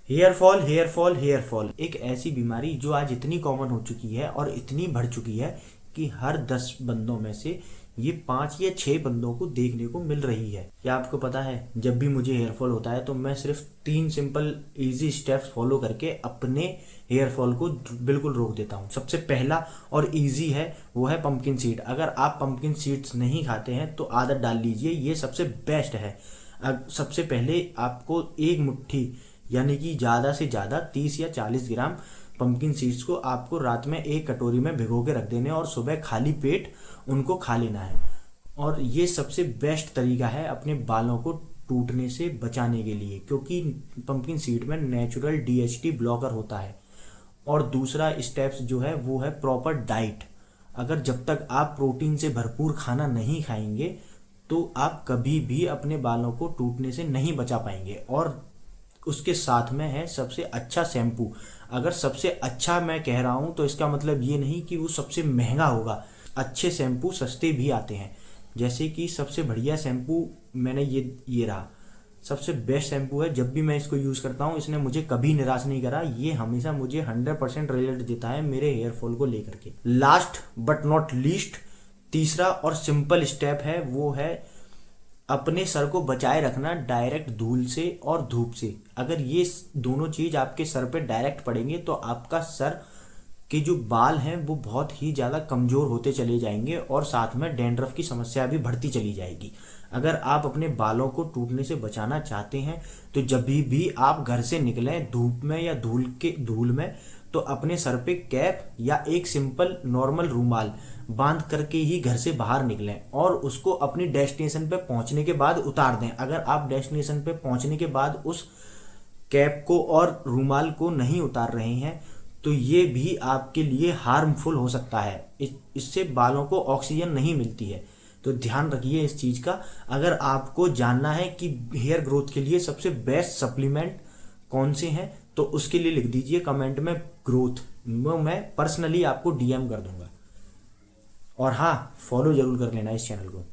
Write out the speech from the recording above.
Hair fall, hair fall, hair fall एक ऐसी बीमारी जो आज इतनी कॉमन हो चुकी है और इतनी बढ़ चुकी है कि हर 10 बंदों में से ये 5 या 6 बंदों को देखने को मिल रही है। क्या आपको पता है, जब भी मुझे हेयर फॉल होता है तो मैं सिर्फ 3 सिंपल इजी स्टेप्स फॉलो करके अपने हेयर फॉल को बिल्कुल रोक देता हूँ। सबसे पहला और इजी है वो है पंपकिन सीड। अगर आप पंपकिन सीड्स नहीं खाते हैं तो आदत डाल लीजिए, ये सबसे बेस्ट है। अब सबसे पहले आपको एक मुट्ठी यानी कि ज़्यादा से ज़्यादा 30 या 40 ग्राम पंपकिन सीड्स को आपको रात में एक कटोरी में भिगो के रख देने और सुबह खाली पेट उनको खा लेना है। और ये सबसे बेस्ट तरीका है अपने बालों को टूटने से बचाने के लिए, क्योंकि पंपकिन सीड में नेचुरल डीएचटी ब्लॉकर होता है। और दूसरा स्टेप्स जो है वो है प्रॉपर डाइट। अगर जब तक आप प्रोटीन से भरपूर खाना नहीं खाएंगे तो आप कभी भी अपने बालों को टूटने से नहीं बचा पाएंगे। और उसके साथ में है सबसे अच्छा शैम्पू। अगर सबसे अच्छा मैं कह रहा हूँ तो इसका मतलब ये नहीं कि वो सबसे महंगा होगा। अच्छे शैम्पू सस्ते भी आते हैं। जैसे कि सबसे बढ़िया शैम्पू मैंने ये रहा, सबसे बेस्ट शैम्पू है। जब भी मैं इसको यूज़ करता हूँ इसने मुझे कभी निराश नहीं करा। ये हमेशा मुझे 100% रिजल्ट देता है मेरे हेयर फॉल को लेकर के। लास्ट बट नॉट लीस्ट, तीसरा और सिंपल स्टेप है वो है अपने सर को बचाए रखना डायरेक्ट धूल से और धूप से। अगर ये दोनों चीज आपके सर पे डायरेक्ट पड़ेंगे तो आपका सर के जो बाल हैं वो बहुत ही ज़्यादा कमज़ोर होते चले जाएंगे और साथ में डैंड्रफ की समस्या भी बढ़ती चली जाएगी। अगर आप अपने बालों को टूटने से बचाना चाहते हैं तो जब भी आप घर से निकलें धूप में या धूल में, तो अपने सर पे कैप या एक सिंपल नॉर्मल रूमाल बांध करके ही घर से बाहर निकलें और उसको अपनी डेस्टिनेशन पे पहुंचने के बाद उतार दें। अगर आप डेस्टिनेशन पे पहुंचने के बाद उस कैप को और रूमाल को नहीं उतार रहे हैं तो ये भी आपके लिए हार्मफुल हो सकता है। इससे बालों को ऑक्सीजन नहीं मिलती है, तो ध्यान रखिए इस चीज़ का। अगर आपको जानना है कि हेयर ग्रोथ के लिए सबसे बेस्ट सप्लीमेंट कौन से हैं तो उसके लिए लिख दीजिए कमेंट में ग्रोथ, मैं पर्सनली आपको डीएम कर दूंगा। और हाँ, फॉलो जरूर कर लेना इस चैनल को।